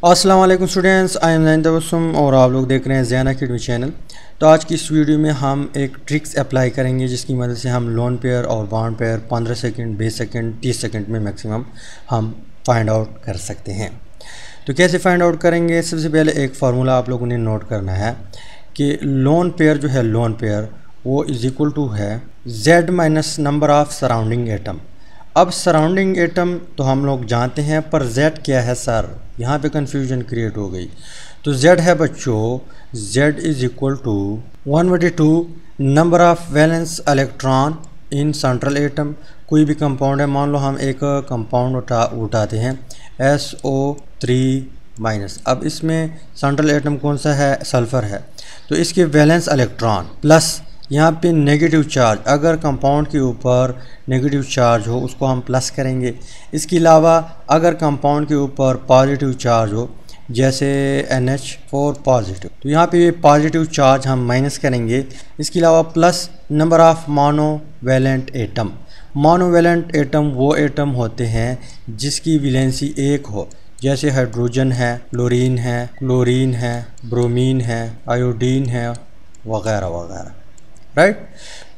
अस्सलाम वालेकुम students, I am ज़ैन तबस्सुम और आप लोग देख रहे हैं ज़ैन अकेडमी चैनल। तो आज की इस वीडियो में हम एक ट्रिक्स अप्लाई करेंगे जिसकी मदद से हम लोन पेयर और bond pair 15 second, 20 second, 30 second में मैक्सिमम हम फाइंड आउट कर सकते हैं। तो कैसे फाइंड आउट करेंगे? सबसे पहले एक फार्मूला आप लोगों ने नोट करना है कि लोन पेयर जो है लोन पेयर वो इज़ इक्वल टू है Z minus number of surrounding atom. अब सराउंडिंग एटम तो हम लोग जानते हैं, पर Z क्या है सर? यहाँ पे कन्फ्यूजन क्रिएट हो गई। तो Z है बच्चों, Z is equal to 1/2 number of valence electron in central atom. कोई भी कंपाउंड है, मान लो हम एक कंपाउंड उठाते हैं SO3-। अब इसमें सेंट्रल एटम कौन सा है? सल्फ़र है। तो इसके वैलेंस इलेक्ट्रॉन प्लस यहाँ पे नेगेटिव चार्ज, अगर कंपाउंड के ऊपर नेगेटिव चार्ज हो उसको हम प्लस करेंगे। इसके अलावा अगर कंपाउंड के ऊपर पॉजिटिव चार्ज हो जैसे NH4 पॉजिटिव, तो यहाँ पे पॉजिटिव चार्ज हम माइनस करेंगे। इसके अलावा plus number of monovalent atom. Monovalent atom वो एटम होते हैं जिसकी वैलेंसी एक हो, जैसे हाइड्रोजन है, क्लोरीन है, क्लोरीन है, ब्रोमीन है, आयोडीन है, वगैरह वगैरह, राइट।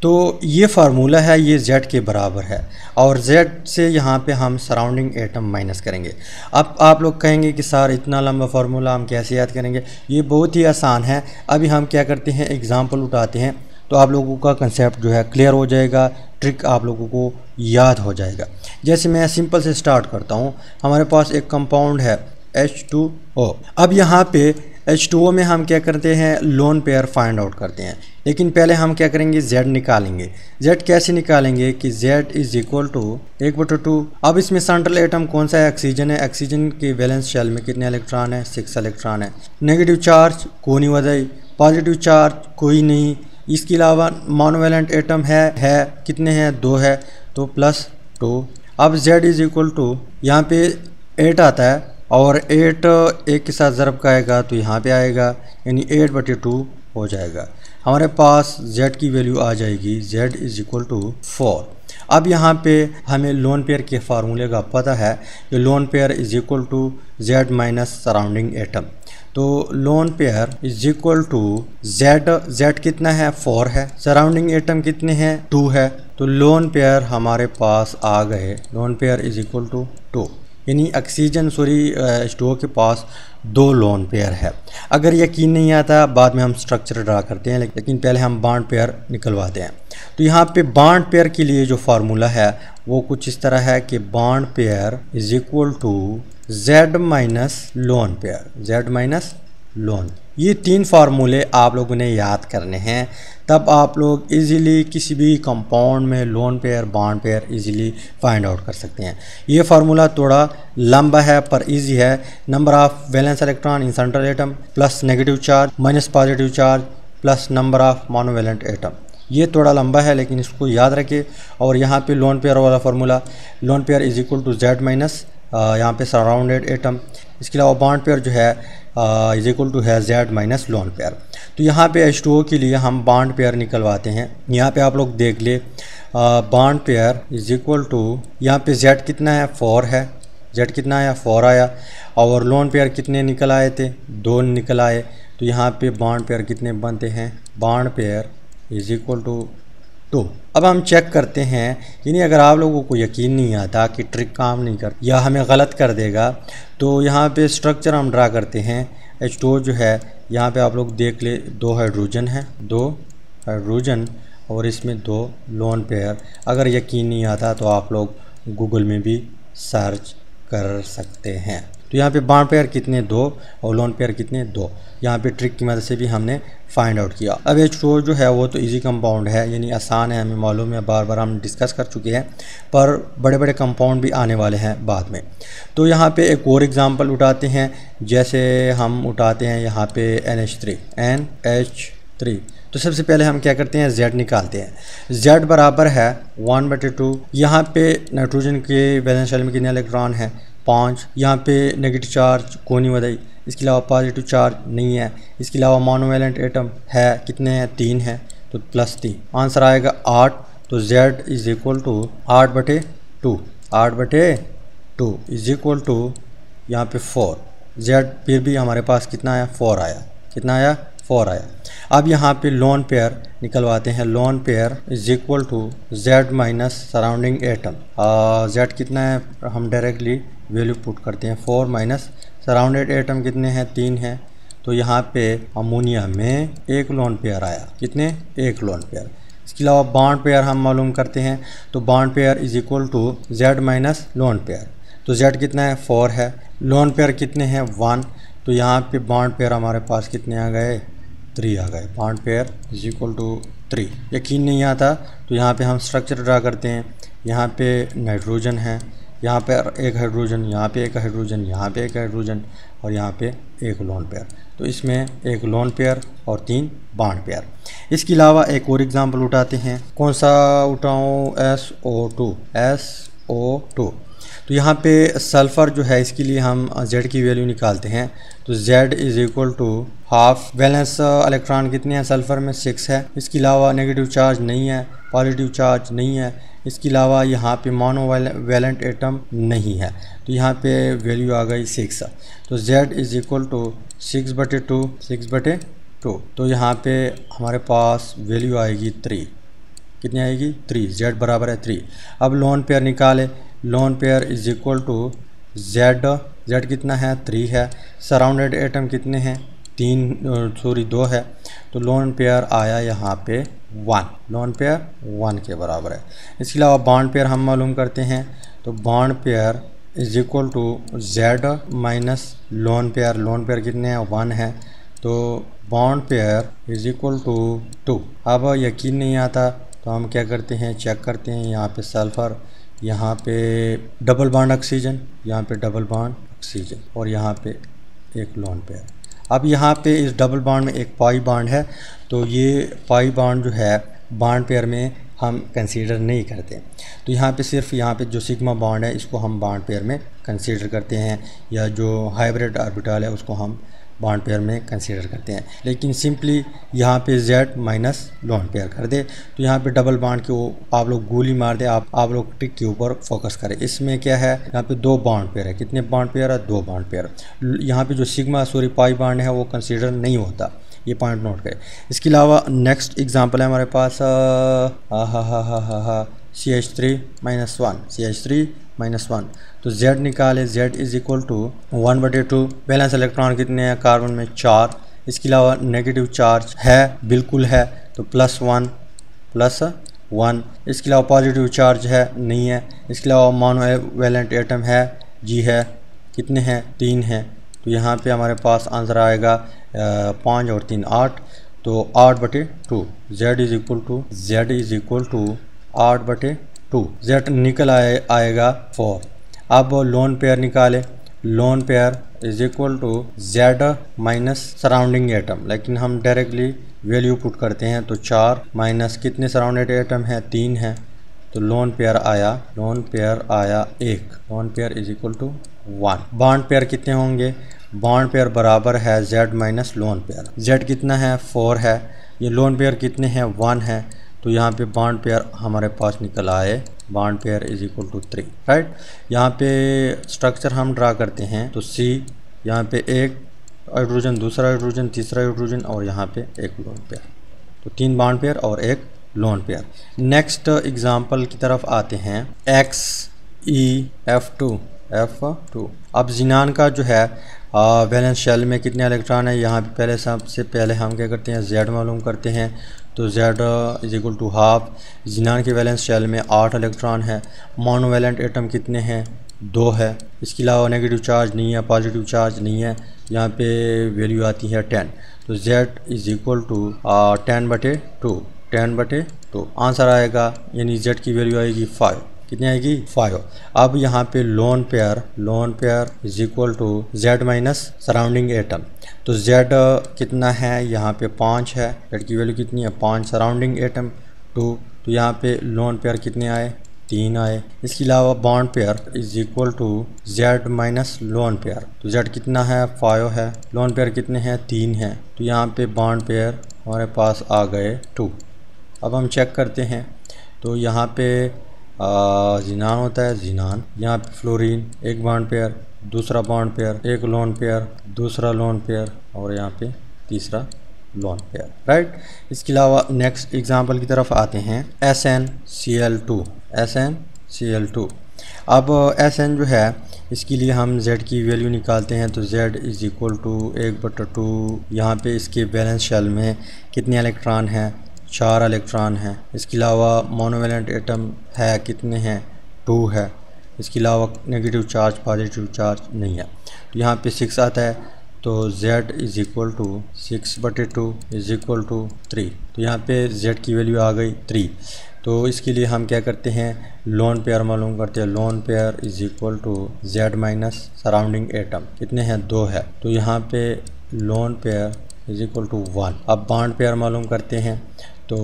तो ये फार्मूला है, ये Z के बराबर है और Z से यहाँ पे हम सराउंडिंग एटम माइनस करेंगे। अब आप लोग कहेंगे कि सर इतना लंबा फार्मूला हम कैसे याद करेंगे? ये बहुत ही आसान है। अभी हम क्या करते हैं, एग्जांपल उठाते हैं तो आप लोगों का कंसेप्ट जो है क्लियर हो जाएगा, ट्रिक आप लोगों को याद हो जाएगा। जैसे मैं सिंपल से स्टार्ट करता हूँ। हमारे पास एक कंपाउंड है H2O। अब यहाँ पे H2O में हम क्या करते हैं, लोन पेयर फाइंड आउट करते हैं। लेकिन पहले हम क्या करेंगे, Z निकालेंगे। Z कैसे निकालेंगे कि Z इज़ इक्वल टू 1/2। अब इसमें सेंट्रल एटम कौन सा है? ऑक्सीजन है। ऑक्सीजन के वैलेंस शेल में कितने इलेक्ट्रॉन है? 6 इलेक्ट्रॉन है। नेगेटिव चार्ज कोई नहीं वधाई, पॉजिटिव चार्ज कोई नहीं। इसके अलावा मोनोवैलेंट एटम है कितने हैं? 2 है, तो +2। अब Z इज़ इक्वल टू यहाँ पे 8 आता है और 8 एक के साथ ज़रब का आएगा तो यहाँ पे आएगा, यानी 8/2 हो जाएगा। हमारे पास Z की वैल्यू आ जाएगी, Z इज़ इक्वल टू 4। अब यहाँ पे हमें लोन पेयर के फार्मूले का पता है कि lone pair is equal to Z minus surrounding atom. तो lone pair is equal to Z कितना है? 4 है। सराउंडिंग एटम कितने हैं? 2 है। तो लोन पेयर हमारे पास आ गए, lone pair is equal to 2, यानी ऑक्सीजन H2O के पास 2 लोन पेयर है। अगर यकीन नहीं आता बाद में हम स्ट्रक्चर ड्रा करते हैं, लेकिन पहले हम बॉन्ड पेयर निकलवाते हैं। तो यहाँ पे बॉन्ड पेयर के लिए जो फार्मूला है वो कुछ इस तरह है कि bond pair is equal to Z minus lone pair, Z minus lone. ये 3 फार्मूले आप लोगों ने याद करने हैं, तब आप लोग इजीली किसी भी कंपाउंड में lone pair bond pair easily find out कर सकते हैं। ये फार्मूला थोड़ा लंबा है पर इजी है। Number of valence electron in central atom plus negative charge minus positive charge plus number of monovalent atom. ये थोड़ा लंबा है लेकिन इसको याद रखें। और यहाँ पे लोन पेयर वाला formula, lone pair is equal to Z minus यहाँ पे सराउंडेड एटम। इसके अलावा बॉन्ड पेयर जो है इज इक्वल टू है Z माइनस लोन पेयर। तो यहाँ पे H2O के लिए हम बॉन्ड पेयर निकलवाते हैं। यहाँ पे आप लोग देख ले, bond pair is equal to यहाँ पे Z कितना है? 4 है। Z कितना आया? 4 आया। और लोन पेयर कितने निकल आए थे? 2 निकल आए। तो यहाँ पे बॉन्ड पेयर कितने बनते हैं? Bond pair is equal to 2। अब हम चेक करते हैं, यानी अगर आप लोगों को यकीन नहीं आता कि ट्रिक काम नहीं कर या हमें गलत कर देगा, तो यहाँ पे स्ट्रक्चर हम ड्रा करते हैं। H2O जो है यहाँ पे आप लोग देख ले, 2 हाइड्रोजन है, 2 हाइड्रोजन और इसमें 2 लोन पेयर। अगर यकीन नहीं आता तो आप लोग गूगल में भी सर्च कर सकते हैं। तो यहाँ पे बॉन्ड पेयर कितने? 2 और लोन पेयर कितने? 2। यहाँ पे ट्रिक की मदद से भी हमने फाइंड आउट किया। अब H2O जो है वो तो इजी कंपाउंड है, यानी आसान है, हमें मालूम है, बार बार हम डिस्कस कर चुके हैं, पर बड़े बड़े कंपाउंड भी आने वाले हैं बाद में। तो यहाँ पे एक और एग्जांपल उठाते हैं, जैसे हम उठाते हैं यहाँ पे NH3। तो सबसे पहले हम क्या करते हैं, Z निकालते हैं। Z बराबर है 1/2। यहाँ पे नाइट्रोजन के वैलेंस शेल में कितने इलेक्ट्रॉन है? 5। यहाँ पे नेगेटिव चार्ज को नहीं वधाई। इसके अलावा पॉजिटिव चार्ज नहीं है। इसके अलावा मोनोवैलेंट एटम है कितने हैं? 3 है, तो +3। आंसर आएगा 8। तो Z is equal to 8/2, 8/2 is equal to यहाँ पे 4। जेड फिर भी हमारे पास कितना आया 4 आया, कितना आया 4 आया। अब यहाँ पे लोन पेयर निकलवाते हैं। Lone pair is equal to Z minus surrounding atom. Z कितना है हम डायरेक्टली वैल्यू पुट करते हैं 4 माइनस सराउंडेड एटम कितने हैं 3 हैं। तो यहाँ पे अमोनिया में एक लोन पेयर आया, कितने एक लोन पेयर। इसके अलावा बॉन्ड पेयर हम मालूम करते हैं तो bond pair is equal to Z minus lone pair. तो जेड कितना है 4 है, लोन पेयर कितने हैं 1। तो यहाँ पे बॉन्ड पेयर हमारे पास कितने आ गए 3 आ गए। Bond pair is equal to 3। यकीन नहीं आता तो यहाँ पे हम स्ट्रक्चर ड्रा करते हैं। यहाँ पे नाइट्रोजन है, यहाँ पे एक हाइड्रोजन, यहाँ पे एक हाइड्रोजन, यहाँ पे एक हाइड्रोजन और यहाँ पे एक लोन पेयर। तो इसमें एक लोन पेयर और 3 बॉन्ड पेयर। इसके अलावा एक और एग्जांपल उठाते हैं। कौन सा उठाऊँ, SO2। तो यहाँ पे सल्फ़र जो है इसके लिए हम Z की वैल्यू निकालते हैं। तो Z is equal to half. Valence electron कितने हैं सल्फ़र में 6 है। इसके अलावा नेगेटिव चार्ज नहीं है, पॉजिटिव चार्ज नहीं है। इसके अलावा यहाँ पे मोनो वैलेंट एटम नहीं है। तो यहाँ पे वैल्यू आ गई 6। तो Z इज़ इक्वल टू 6/2। तो यहाँ पे हमारे पास वैल्यू आएगी 3। कितनी आएगी 3। Z बराबर है 3। अब लोन पेयर निकाले। Lone pair is equal to Z कितना है 3 है। सराउंडेड एटम कितने हैं 2 है। तो लोन पेयर आया यहाँ पे 1। लोन पेयर 1 के बराबर है। इसके अलावा बॉन्ड पेयर हम मालूम करते हैं। तो bond pair is equal to Z minus lone pair. Lone pair कितने हैं 1 है। तो bond pair is equal to 2। अब यकीन नहीं आता तो हम क्या करते हैं, चेक करते हैं। यहाँ पे सल्फ़र, यहाँ पे डबल बॉन्ड ऑक्सीजन, यहाँ पे डबल बॉन्ड ऑक्सीजन और यहाँ पे एक लोन पेयर। अब यहाँ पे इस डबल बॉन्ड में एक पाई बॉन्ड है। तो ये पाई बॉन्ड जो है बॉन्ड पेयर में हम कंसीडर नहीं करते। तो यहाँ पे सिर्फ यहाँ पे जो सिग्मा बॉन्ड है इसको हम बॉन्ड पेयर में कंसीडर करते हैं, या जो हाइब्रिड ऑर्बिटल है उसको हम बॉन्ड पेयर में कंसीडर करते हैं। लेकिन सिंपली यहाँ पे Z माइनस लोन पेयर कर दे। तो यहाँ पे डबल बॉन्ड के आप लोग गोली मार दे, आप लोग टिक के ऊपर फोकस करें। इसमें क्या है, यहाँ पे 2 बॉन्ड पेयर है। कितने बॉन्ड पेयर है 2 बॉन्ड पेयर। यहाँ पे जो सिग्मा पाई बॉन्ड है वो कंसीडर नहीं होता, ये पॉइंट नोट करें। इसके अलावा नेक्स्ट एग्जांपल है हमारे पास CH3-1। तो Z निकाले। Z is equal to 1/2। Balance electron कितने हैं कार्बन में 4। इसके अलावा नेगेटिव चार्ज है, बिल्कुल है, तो +1। इसके अलावा पॉजिटिव चार्ज है, नहीं है। इसके अलावा मोनो वैलेंट एटम है, जी है, कितने हैं 3 हैं। तो यहाँ पे हमारे पास आंसर आएगा 5 और 3 8। तो 8/2। Z is equal to 8/2। Z निकल आएगा 4। अब लोन पेयर निकाले। Lone pair is equal to Z minus surrounding atom, लेकिन हम डायरेक्टली वैल्यू पुट करते हैं। तो 4 माइनस कितने सराउंडेड एटम है 3 है। तो लोन पेयर आया 1। Lone pair is equal to 1। Bond pair कितने होंगे, बॉन्ड पेयर बराबर है Z minus lone pair. Z कितना है 4 है, ये लोन पेयर कितने हैं 1 है। तो यहाँ पे बॉन्ड पेयर हमारे पास निकल आए, bond pair is equal to 3, right. यहाँ पे स्ट्रक्चर हम ड्रा करते हैं। तो C, यहाँ पे एक हाइड्रोजन, दूसरा हाइड्रोजन, तीसरा हाइड्रोजन और यहाँ पे एक लोन पेयर। तो 3 बॉन्ड पेयर और एक लोन पेयर। नेक्स्ट एग्जाम्पल की तरफ आते हैं। XeF2। अब जिनान का जो है वैलेंस शेल में कितने इलेक्ट्रॉन है, यहाँ पे सबसे पहले हम क्या करते हैं Z मालूम करते हैं। तो Z is equal to half. Xenon के वैलेंस शेल में 8 इलेक्ट्रॉन है। मोनोवैलेंट एटम कितने हैं 2 है। इसके अलावा नेगेटिव चार्ज नहीं है, पॉजिटिव चार्ज नहीं है। यहाँ पे वैल्यू आती है 10। तो Z is equal to 10/2। Answer आएगा, यानी Z की वैल्यू आएगी 5। कितनी आएगी 5। अब यहाँ पे lone pair is equal to Z minus surrounding atom. तो Z कितना है, यहाँ पे 5 है। Z की वैल्यू कितनी है 5, सराउंडिंग एटम 2। तो यहाँ पे लोन पेयर कितने आए 3 आए। इसके अलावा bond pair is equal to Z minus lone pair. तो Z कितना है 5 है, लोन पेयर कितने हैं 3 हैं। तो यहाँ पे बॉन्ड पेयर हमारे पास आ गए 2। अब हम चेक करते हैं। तो यहाँ पे जिनान होता है, जिनान, यहाँ पे फ्लोरीन, एक बॉन्ड पेयर, दूसरा बॉन्ड पेयर, एक लोन पेयर, दूसरा लोन पेयर और यहाँ पे तीसरा लोन पेयर, राइट। इसके अलावा नेक्स्ट एग्जांपल की तरफ आते हैं, SnCl2। SnCl2। अब Sn जो है इसके लिए हम Z की वैल्यू निकालते हैं, तो Z इज इक्वल टू 1/2। यहाँ पे इसके वैलेंस शेल में कितने इलेक्ट्रॉन हैं, 4 इलेक्ट्रॉन हैं। इसके अलावा मोनोवैलेंट एटम है कितने हैं, 2 है। इसके अलावा नेगेटिव चार्ज पॉजिटिव चार्ज नहीं है, तो यहाँ पे 6 आता है, तो Z is equal to 6/2 is equal to 3। तो यहाँ पे Z की वैल्यू आ गई 3। तो इसके लिए हम क्या करते हैं, लोन पेयर मालूम करते हैं। Lone pair is equal to Z minus surrounding atom, कितने हैं, 2 है। तो यहाँ पे lone pair is equal to 1। अब बॉन्ड पेयर मालूम करते हैं, तो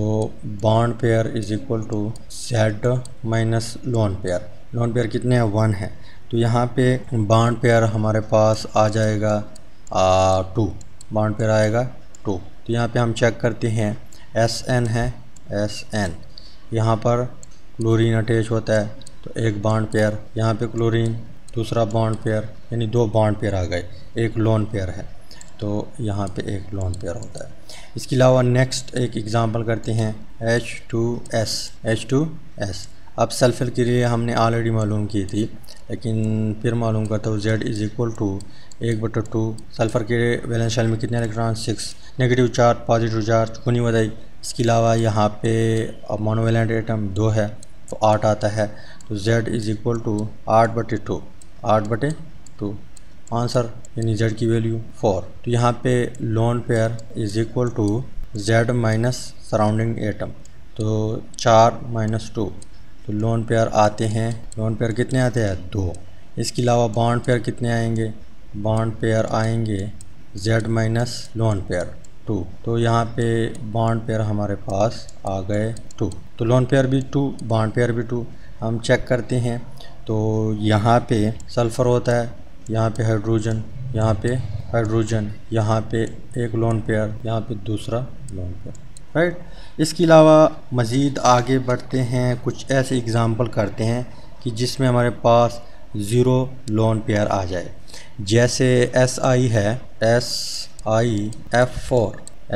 bond pair is equal to Z minus lone pair. Lone pair कितने हैं, 1 है। तो यहाँ पे बॉन्ड पेयर हमारे पास आ जाएगा 2, बॉन्ड पेयर आएगा 2। तो यहाँ पे हम चेक करते हैं, Sn है, Sn यहाँ पर क्लोरीन अटैच होता है, तो एक बॉन्ड पेयर, यहाँ पे क्लोरीन, दूसरा बॉन्ड पेयर, यानी 2 बॉन्ड पेयर आ गए। एक लोन पेयर है, तो यहाँ पे एक लोन पेयर होता है। इसके अलावा नेक्स्ट एक एग्जांपल करते हैं, H2S। अब सल्फर के लिए हमने ऑलरेडी मालूम की थी, लेकिन फिर मालूम करता हूँ। Z is equal to 1/2। Sulphur के वैलेंस शेल में कितने electron, 6। Negative charge positive charge को नहीं बताई। इसके अलावा यहाँ पे मोनोवैलेंट एटम 2 है, तो 8 आता है। तो Z is equal to 8/2, 8/2 answer, यानी Z की वैल्यू 4। तो यहाँ पे lone pair is equal to Z minus surrounding atom, तो 4 - 2। तो लोन पेयर आते हैं, लोन पेयर कितने आते हैं, 2। इसके अलावा बॉन्ड पेयर कितने आएंगे, बॉन्ड पेयर आएंगे Z माइनस लोन पेयर 2। तो यहाँ पे बॉन्ड पेयर हमारे पास आ गए 2। तो लोन पेयर भी 2, बॉन्ड पेयर भी 2। हम चेक करते हैं, तो यहाँ पे सल्फ़र होता है, यहाँ पे हाइड्रोजन, यहाँ पे हाइड्रोजन, यहाँ पे एक लोन पेयर, यहाँ पे दूसरा लोन पेयर, राइट। इसके अलावा मज़ीद आगे बढ़ते हैं, कुछ ऐसे एग्ज़ाम्पल करते हैं कि जिसमें हमारे पास 0 लोन पेयर आ जाए। जैसे Si है, SiF4,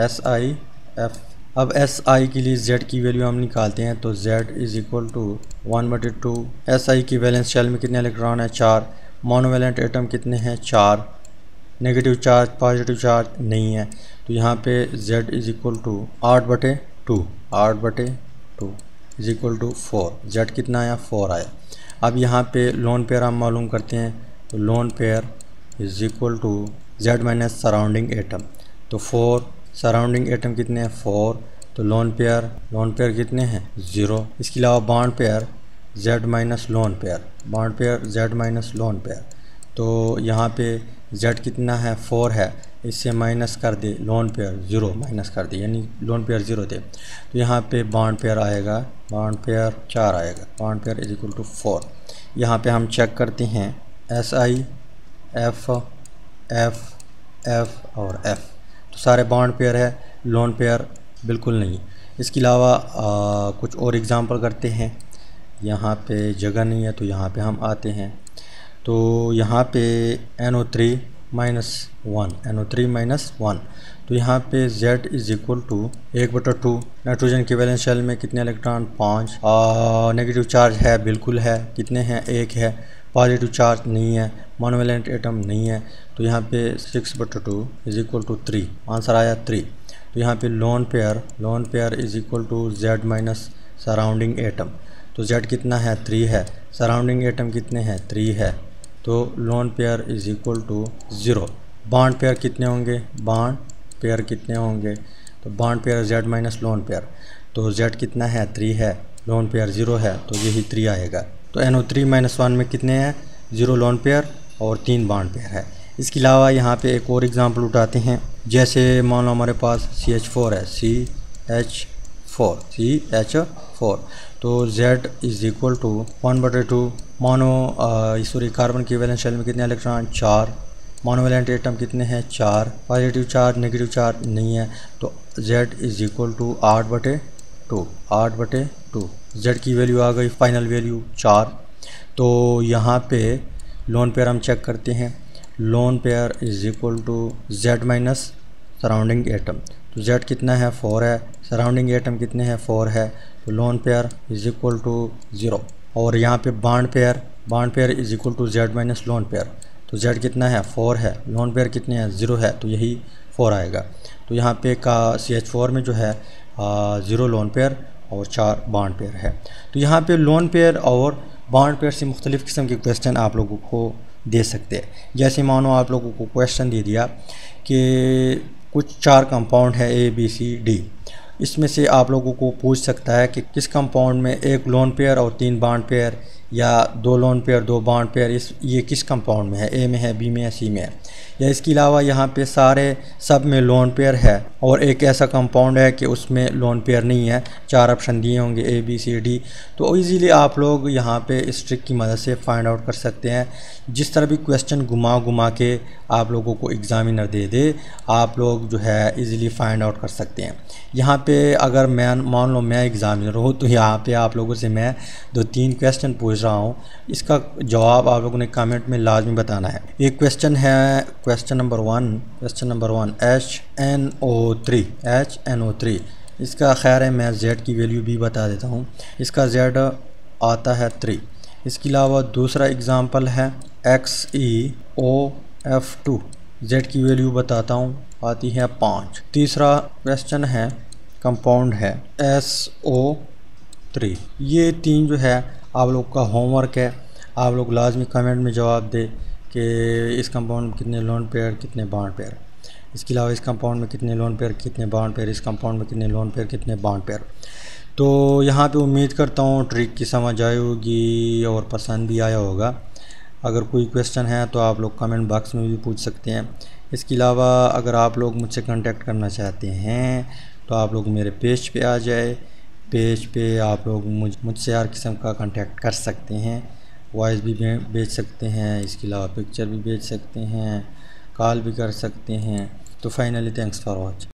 SiF। अब Si के लिए Z की वैल्यू हम निकालते हैं, तो Z is equal to 1/2। Si की वैलेंस शेल में कितने इलेक्ट्रॉन है, 4। मोनोवैलेंट एटम कितने हैं, 4। नेगेटिव चार्ज पॉजिटिव चार्ज नहीं है, तो यहाँ पे Z is equal to 8/2, 8/2 is equal to 4। Z कितना आया, 4 आया। अब यहाँ पे लोन पेयर हम मालूम करते हैं, तो lone pair is equal to Z minus surrounding atom, तो 4। सराउंडिंग एटम कितने हैं, 4। तो लोन पेयर कितने हैं, 0। इसके अलावा bond pair Z minus lone pair, bond pair Z minus lone pair, तो यहाँ पे Z कितना है, 4 है। इससे माइनस कर दे लोन पेयर, 0 माइनस कर दे, यानी लोन पेयर 0 थे। तो यहाँ पे बॉन्ड पेयर आएगा, बॉन्ड पेयर 4 आएगा, bond pair is equal to 4। यहाँ पे हम चेक करते हैं, Si, F, F, F और F, तो सारे बॉन्ड पेयर है, लोन पेयर बिल्कुल नहीं। इसके अलावा कुछ और एग्जांपल करते हैं। यहाँ पे जगह नहीं है, तो यहाँ पे हम आते हैं, तो यहाँ पे NO3 - 1, तो यहाँ पे Z is equal to 1/2। Nitrogen के वैलेंस शेल में कितने इलेक्ट्रॉन, 5। नेगेटिव चार्ज है, बिल्कुल है, कितने हैं, 1 है। पॉजिटिव चार्ज नहीं है, मोनोवैलेंट एटम नहीं है, तो यहाँ पे 6/2 इज इक्वल टू 3, आंसर आया 3। तो यहाँ पे lone pair is equal to Z minus surrounding atom, तो Z कितना है, 3 है। सराउंडिंग एटम कितने हैं, 3 है, तो lone pair is equal to 0। Bond pair कितने होंगे, तो bond pair Z minus lone pair, तो Z कितना है, 3 है, लोन पेयर 0 है, तो यही 3 आएगा। तो NO3 - 1 में कितने हैं, 0 लोन पेयर और 3 बॉन्ड पेयर है। इसके अलावा यहाँ पे एक और एग्जांपल उठाते हैं। जैसे मान लो हमारे पास CH4 है, CH4, तो Z is equal to 1/2। Carbon की वैलेंस शेल में कितने इलेक्ट्रॉन, 4। मोनोवैलेंट एटम कितने हैं, 4। पॉजिटिव चार्ज नेगेटिव चार्ज नहीं है, तो Z is equal to 8/2। Z की वैल्यू आ गई, फाइनल वैल्यू 4। तो यहाँ पे लोन पेयर हम चेक करते हैं। Lone pair is equal to z minus surrounding atom. तो z कितना है 4 है, सराउंडिंग एटम कितने हैं 4 है, तो lone pair is equal to 0। और यहाँ पे bond pair is equal to z minus lone pair. तो z कितना है 4 है, लोन पेयर कितने हैं 0 है, तो यही 4 आएगा। तो यहाँ पे का CH4 में जो है 0 लोन पेयर और 4 बॉन्ड पेयर है। तो यहाँ पे लोन पेयर और बॉन्ड पेयर से मुख्तलिफ़ किस्म के क्वेश्चन आप लोगों को दे सकते हैं। जैसे मानो आप लोगों को क्वेश्चन दे दिया कि कुछ 4 कंपाउंड है ABCD, इसमें से आप लोगों को पूछ सकता है कि किस कंपाउंड में 1 लोन पेयर और 3 बॉन्ड पेयर, या 2 लोन पेयर 2 बॉन्ड पेयर, ये किस कंपाउंड में है, A में है, B में है, C में है। या इसके अलावा यहाँ पे सारे सब में लोन पेयर है और एक ऐसा कंपाउंड है कि उसमें लोन पेयर नहीं है। 4 ऑप्शन दिए होंगे ABCD। तो इजीली आप लोग यहाँ पे इस ट्रिक की मदद से फाइंड आउट कर सकते हैं। जिस तरह भी क्वेश्चन घुमा के आप लोगों को एग्जामिनर दे आप लोग जो है इजीली फाइंड आउट कर सकते हैं। यहाँ पे अगर मैं मान लो मैं एग्जामिनर हूँ, तो यहाँ पे आप लोगों से मैं 2-3 क्वेश्चन पूछ रहा हूँ, इसका जवाब आप लोगों ने कमेंट में लाजमी बताना है। एक क्वेश्चन है क्वेश्चन नंबर 1 HNO3। इसका खैर है मैं Z की वैल्यू भी बता देता हूँ। इसका Z आता है 3। इसके अलावा दूसरा एग्ज़ाम्पल है XeOF2। Z की वैल्यू बताता हूँ, आती है 5। तीसरा क्वेश्चन है कंपाउंड है SO3। ये 3 जो है आप लोग का होमवर्क है। आप लोग लाजमी कमेंट में जवाब दें कि इस कंपाउंड में कितने लोन पेयर कितने बॉन्ड पेयर, इसके अलावा इस कंपाउंड में कितने लोन पेयर कितने बॉन्ड पेयर, इस कंपाउंड में कितने लोन पेयर कितने बॉन्ड पेयर। तो यहाँ पे उम्मीद करता हूँ ट्रिक की समझ आई होगी और पसंद भी आया होगा। अगर कोई क्वेश्चन है तो आप लोग कमेंट बॉक्स में भी पूछ सकते हैं। इसके अलावा अगर आप लोग मुझसे कांटेक्ट करना चाहते हैं तो आप लोग मेरे पेज पे आ जाए। पेज पे आप लोग मुझसे हर किस्म का कांटेक्ट कर सकते हैं। वॉइस भी भेज सकते हैं, इसके अलावा पिक्चर भी भेज सकते हैं, कॉल भी कर सकते हैं। तो फाइनली थैंक्स फॉर वॉचिंग।